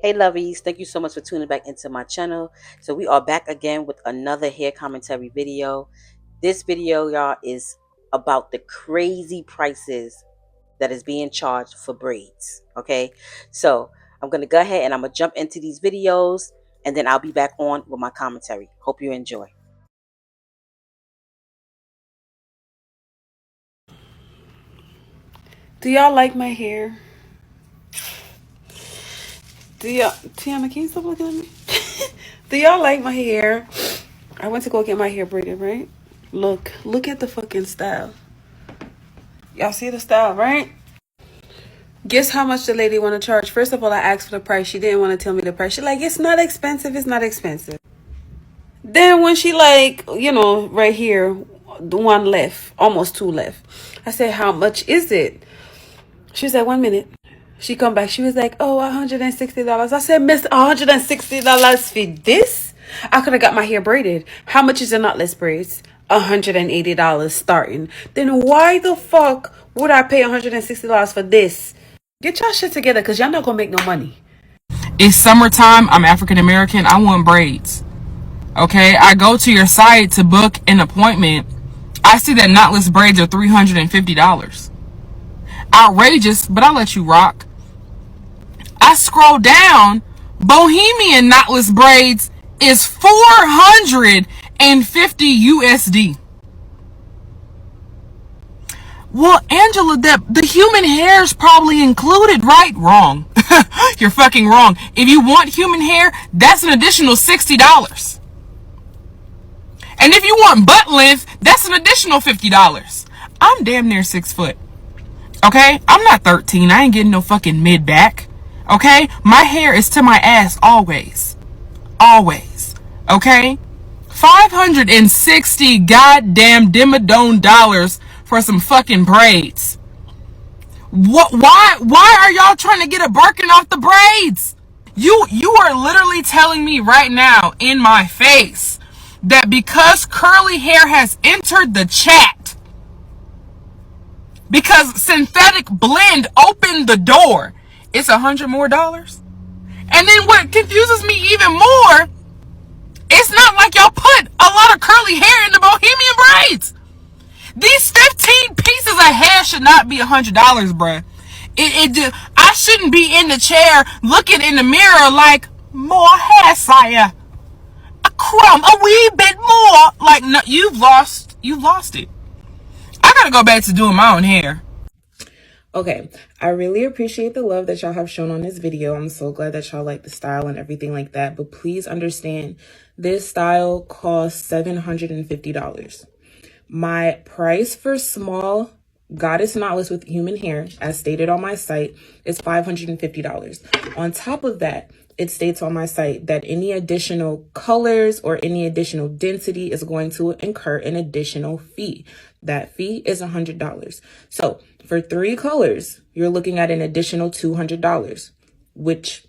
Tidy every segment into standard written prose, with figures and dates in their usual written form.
Hey lovies, thank you so much for tuning back into my channel. So we are back again with another hair commentary video. This video, y'all, is about the crazy prices that is being charged for braids. Okay, so I'm gonna go ahead and I'm gonna jump into these videos, and then I'll be back on with my commentary. Hope you enjoy. Do y'all like my hair? Do y'all, Tiana, can you stop looking at me? Do y'all like my hair? I went to go get my hair braided, right? Look at the fucking style. Y'all see the style, right? Guess how much the lady want to charge? First of all, I asked for the price. She didn't want to tell me the price. She like, it's not expensive. It's not expensive. Then when she like, right here, the one left, almost two left. I said, how much is it? She was like, 1 minute. She come back. She was like, oh, $160. I said, miss, $160 for this? I could have got my hair braided. How much is the knotless braids? $180 starting. Then why the fuck would I pay $160 for this? Get y'all shit together, because y'all not going to make no money. It's summertime. I'm African American. I want braids. Okay, I go to your site to book an appointment. I see that knotless braids are $350. Outrageous, but I'll let you rock. I scroll down. Bohemian knotless braids is $450 USD. Well, Angela, the human hair is probably included, right? Wrong. You're fucking wrong. If you want human hair, that's an additional $60. And if you want butt length, that's an additional $50. I'm damn near 6 foot. Okay? I'm not 13. I ain't getting no fucking mid back. Okay? My hair is to my ass always. Always. Okay? 560 goddamn dimmadome dollars for some fucking braids. What? Why are y'all trying to get a Birkin off the braids? You are literally telling me right now in my face that because curly hair has entered the chat, because synthetic blend opened the door, it's $100 more. And then what confuses me even more, it's not like y'all put a lot of curly hair in the Bohemian braids. These 15 pieces of hair should not be $100, bruh. I shouldn't be in the chair looking in the mirror like, more hair, sire. A crumb, a wee bit more. Like, no, you've lost it. I gotta go back to doing my own hair. Okay, I really appreciate the love that y'all have shown on this video. I'm so glad that y'all like the style and everything like that. But please understand, this style costs $750. My price for small goddess knotless with human hair, as stated on my site, is $550. On top of that, it states on my site that any additional colors or any additional density is going to incur an additional fee. That fee is $100. So for 3 colors, you're looking at an additional $200, which,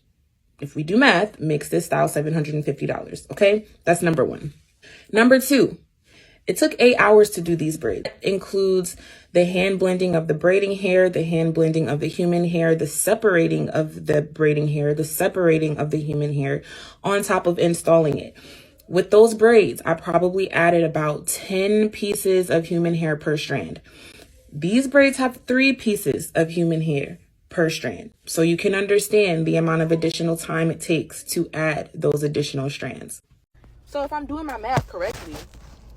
if we do math, makes this style $750. Okay, that's number 1. Number 2, it took 8 hours to do these braids. That includes the hand blending of the braiding hair, the hand blending of the human hair, the separating of the braiding hair, the separating of the human hair, on top of installing it. With those braids, I probably added about 10 pieces of human hair per strand. These braids have 3 pieces of human hair per strand. So you can understand the amount of additional time it takes to add those additional strands. So if I'm doing my math correctly,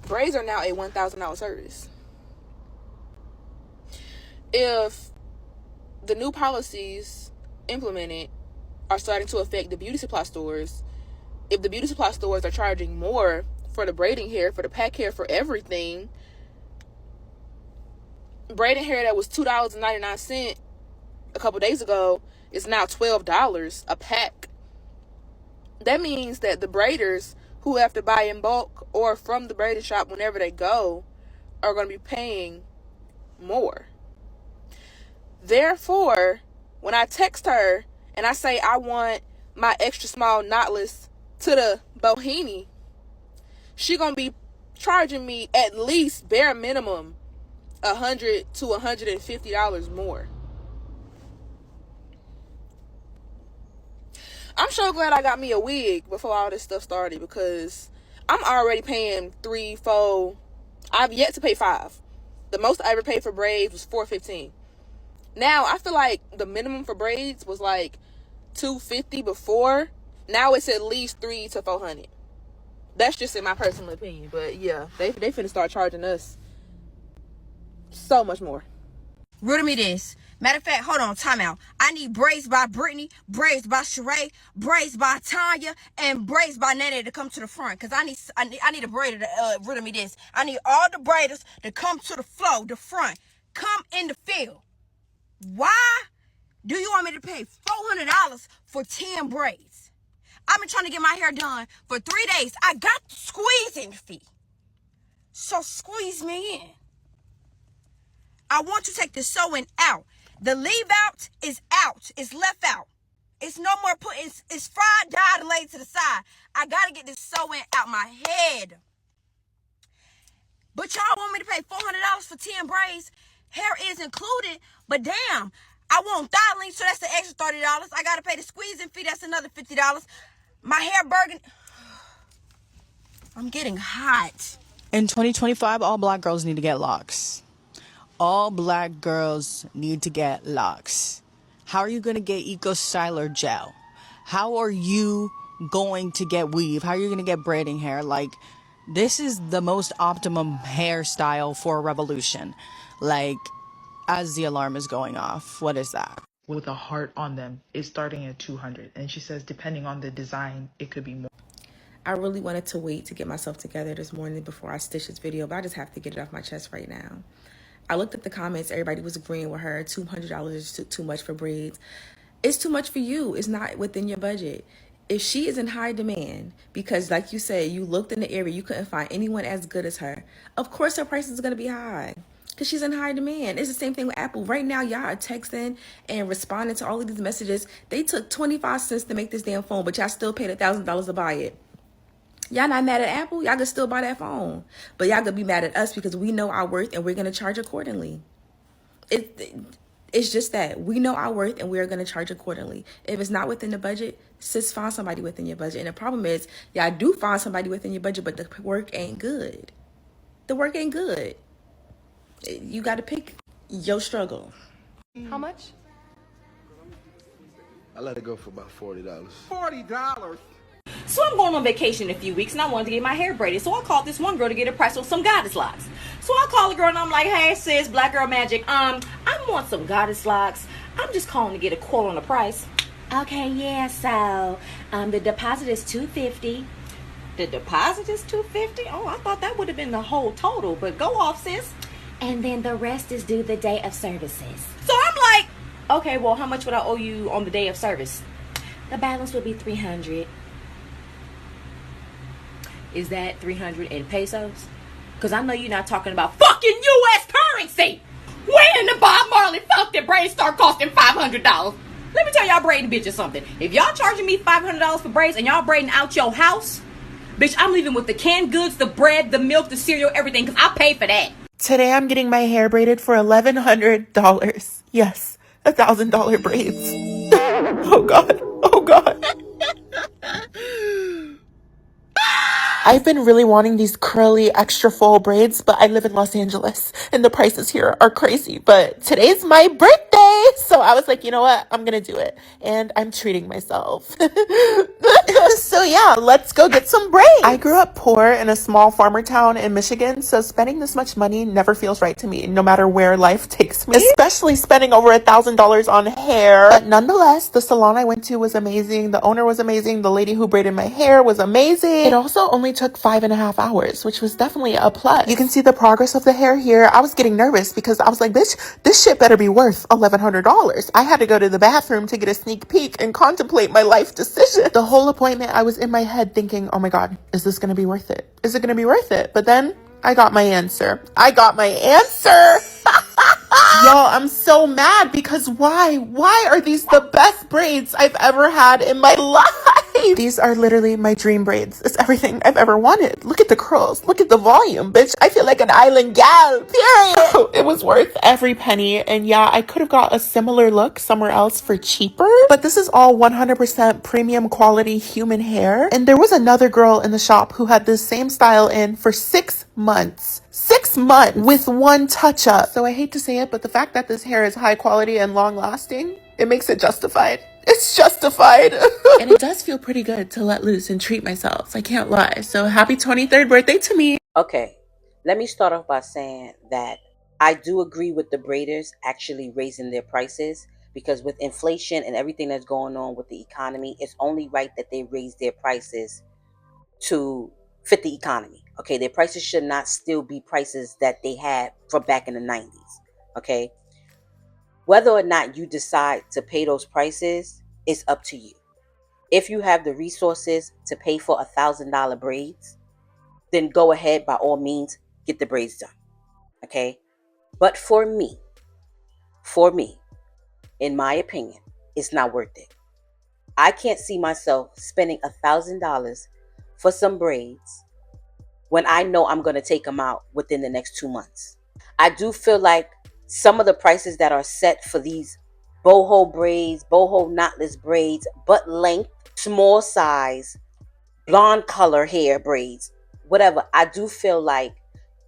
braids are now a $1,000 service. If the new policies implemented are starting to affect the beauty supply stores, if the beauty supply stores are charging more for the braiding hair, for the pack hair, for everything, braiding hair that was $2.99 a couple days ago is now $12 a pack. That means that the braiders who have to buy in bulk or from the braiding shop whenever they go are going to be paying more. Therefore, when I text her and I say I want my extra small knotless to the bohini, she going to be charging me at least bare minimum $100 to $150 more. I'm I'm so glad I got me a wig before all this stuff started, because I'm already paying 3, 4. I've yet to pay 5. The most I ever paid for braids was $4.15. Now I feel like the minimum for braids was like $250 before. Now it's at least $300 to $400. That's just in my personal opinion. But yeah, they finna start charging us so much more. Riddle me this. Matter of fact, hold on, time out. I need braids by Brittany, braids by Sheree, braids by Tanya, and braids by Nene to come to the front. Cause I need a braider to riddle me this. I need all the braiders to come to the flow, the front. Come in the field. Why do you want me to pay $400 for 10 braids? I've been trying to get my hair done for 3 days. I got the squeezing fee. So squeeze me in. I want to take the sewing out. The leave out is out. It's left out. It's no more putting, it's fried, dyed, and laid to the side. I got to get this sewing out my head. But y'all want me to pay $400 for 10 braids? Hair is included, but damn, I want styling, so that's the extra $30. I got to pay the squeezing fee, that's another $50. My hair burden. I'm getting hot. In 2025, all black girls need to get locks. All black girls need to get locks. How are you going to get Eco Styler gel? How are you going to get weave? How are you going to get braiding hair? Like, this is the most optimum hairstyle for a revolution. Like, as the alarm is going off, what is that? With a heart on them is starting at 200, and she says depending on the design it could be more. I really wanted to wait to get myself together this morning before I stitch this video, but I just have to get it off my chest right now. I looked at the comments, everybody was agreeing with her. $200 is too much for braids. It's too much for you. It's not within your budget. If she is in high demand, because like you said, you looked in the area, you couldn't find anyone as good as her, of course her price is going to be high because she's in high demand. It's the same thing with Apple. Right now, y'all are texting and responding to all of these messages. They took 25 cents to make this damn phone, but y'all still paid $1,000 to buy it. Y'all not mad at Apple? Y'all could still buy that phone. But y'all could be mad at us because we know our worth and we're going to charge accordingly. It's just that. We know our worth and we're going to charge accordingly. If it's not within the budget, sis, find somebody within your budget. And the problem is, y'all do find somebody within your budget, but the work ain't good. The work ain't good. You got to pick your struggle. How much? I let it go for about $40. $40. So I'm going on vacation in a few weeks and I wanted to get my hair braided. So I called this one girl to get a price on some goddess locks. So I called the girl and I'm like, hey sis, black girl magic, I want some goddess locks. I'm just calling to get a quote on the price. Okay, yeah, so the deposit is $250. The deposit is $250? Oh, I thought that would have been the whole total, but go off, sis. And then the rest is due the day of services. So I'm like, okay, well, how much would I owe you on the day of service? The balance would be $300. Is that 300 in pesos? Because I know you're not talking about fucking U.S. currency. When the Bob Marley fucking braids start costing $500? Let me tell y'all braiding bitches something. If y'all charging me $500 for braids and y'all braiding out your house, bitch, I'm leaving with the canned goods, the bread, the milk, the cereal, everything, because I pay for that. Today I'm getting my hair braided for $1,100. Yes, $1,000 braids. Oh God, oh God. I've been really wanting these curly, extra full braids, but I live in Los Angeles and the prices here are crazy. But today's my birthday, so I was like, you know what? I'm gonna do it, and I'm treating myself. So yeah, let's go get some braids. I grew up poor in a small farmer town in Michigan, so spending this much money never feels right to me, no matter where life takes me. Especially spending over $1,000 on hair. But nonetheless, the salon I went to was amazing. The owner was amazing. The lady who braided my hair was amazing. It also only took 5.5 hours, which was definitely a plus. You can see the progress of the hair here. I was getting nervous because I was like, bitch, this shit better be worth $1,100. I had to go to the bathroom to get a sneak peek and contemplate my life decision. The whole appointment, I was in my head thinking, oh my God, is this going to be worth it? Is it going to be worth it? But then I got my answer. I got my answer. Y'all, I'm so mad because why? Why are these the best braids I've ever had in my life? These are literally my dream braids. It's everything I've ever wanted. Look at the curls. Look at the volume, bitch. I feel like an island gal, period. It was worth every penny. And yeah, I could have got a similar look somewhere else for cheaper, but this is all 100% premium quality human hair. And there was another girl in the shop who had this same style in for 6 months. 6 months with one touch up. So I hate to say it, but the fact that this hair is high quality and long lasting, it makes it justified. It's justified. And it does feel pretty good to let loose and treat myself. I can't lie. So happy 23rd birthday to me. Okay, let me start off by saying that I do agree with the braiders actually raising their prices, because with inflation and everything that's going on with the economy, it's only right that they raise their prices to fit the economy. Okay, their prices should not still be prices that they had from back in the 90s. Okay, whether or not you decide to pay those prices is up to you. If you have the resources to pay for $1,000 braids, then go ahead, by all means, get the braids done. Okay, but for me, in my opinion, it's not worth it. I can't see myself spending $1,000 for some braids when I know I'm going to take them out within the next 2 months. I do feel like some of the prices that are set for these boho braids, boho knotless braids, butt length, small size, blonde color hair braids, whatever, I do feel like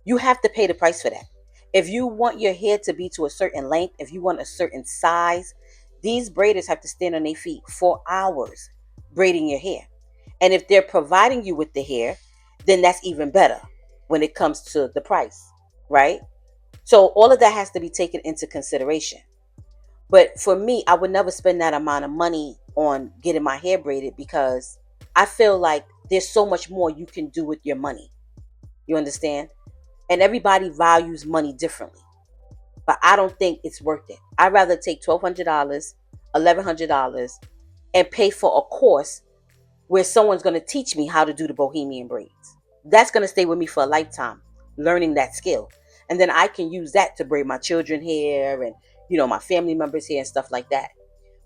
you have to pay the price for that. If you want your hair to be to a certain length, if you want a certain size, these braiders have to stand on their feet for hours braiding your hair. And if they're providing you with the hair, then that's even better when it comes to the price, right? So all of that has to be taken into consideration. But for me, I would never spend that amount of money on getting my hair braided, because I feel like there's so much more you can do with your money. You understand? And everybody values money differently. But I don't think it's worth it. I'd rather take $1,200, $1,100 and pay for a course where someone's going to teach me how to do the bohemian braids. That's going to stay with me for a lifetime, learning that skill. And then I can use that to braid my children's hair and, my family members' hair and stuff like that.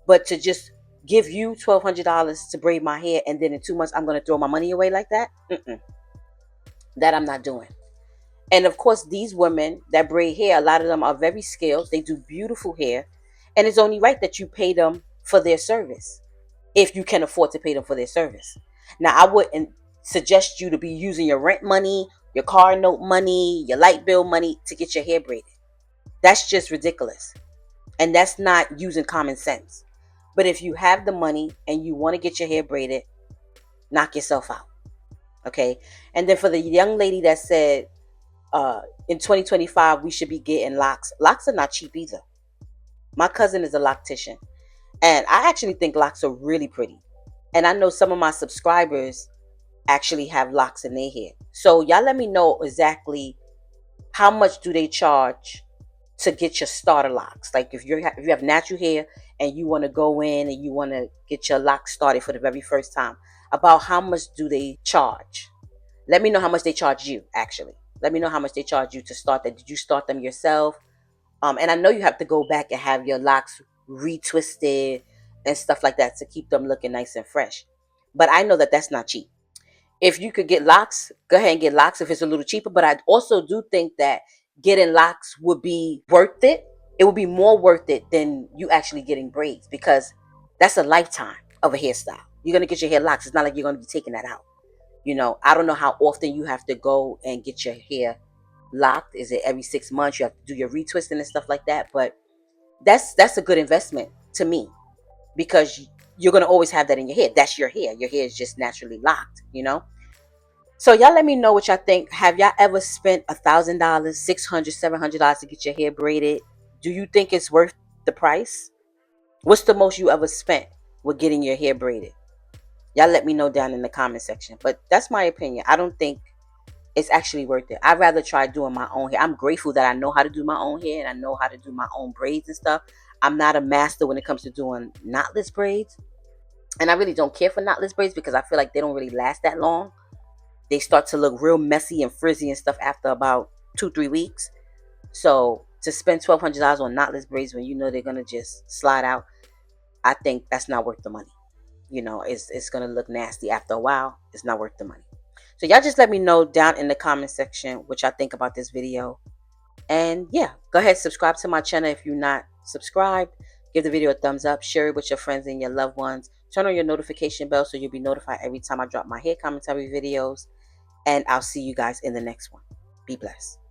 But to just give you $1,200 to braid my hair and then in 2 months I'm going to throw my money away like that, that I'm not doing. And of course, these women that braid hair, a lot of them are very skilled. They do beautiful hair. And it's only right that you pay them for their service, if you can afford to pay them for their service. Now, I wouldn't suggest you to be using your rent money, your car note money, your light bill money to get your hair braided. That's just ridiculous. And that's not using common sense. But if you have the money and you want to get your hair braided, knock yourself out. Okay. And then for the young lady that said, in 2025 we should be getting locks. Locks are not cheap either. My cousin is a loctician, and I actually think locks are really pretty. And I know some of my subscribers actually have locks in their hair. So y'all let me know exactly how much do they charge to get your starter locks. Like if you have natural hair and you want to go in and you want to get your locks started for the very first time, about how much do they charge? Let me know how much they charge you, actually. Let me know how much they charge you to start that. Did you start them yourself? And I know you have to go back and have your locks retwisted and stuff like that to keep them looking nice and fresh. But I know that that's not cheap. If you could get locks, go ahead and get locks if it's a little cheaper. But I also do think that getting locks would be worth it. It would be more worth it than you actually getting braids, because that's a lifetime of a hairstyle. You're going to get your hair locks. It's not like you're going to be taking that out. I don't know how often you have to go and get your hair locked. Is it every 6 months? You have to do your retwisting and stuff like that. But that's a good investment to me, because you're going to always have that in your hair. That's your hair. Your hair is just naturally locked. So y'all let me know what y'all think. Have y'all ever spent $1,000, $600, $700 to get your hair braided? Do you think it's worth the price? What's the most you ever spent with getting your hair braided? Y'all let me know down in the comment section. But that's my opinion. I don't think it's actually worth it. I'd rather try doing my own hair. I'm grateful that I know how to do my own hair and I know how to do my own braids and stuff. I'm not a master when it comes to doing knotless braids. And I really don't care for knotless braids because I feel like they don't really last that long. They start to look real messy and frizzy and stuff after about 2-3 weeks. So to spend $1,200 on knotless braids when you know they're going to just slide out, I think that's not worth the money. it's gonna look nasty after a while. It's not worth the money. So y'all just let me know down in the comment section what y'all think about this video. And yeah, go ahead, subscribe to my channel if you're not subscribed. Give the video a thumbs up, share it with your friends and your loved ones. Turn on your notification bell so you'll be notified every time I drop my hair commentary videos. And I'll see you guys in the next one. Be blessed.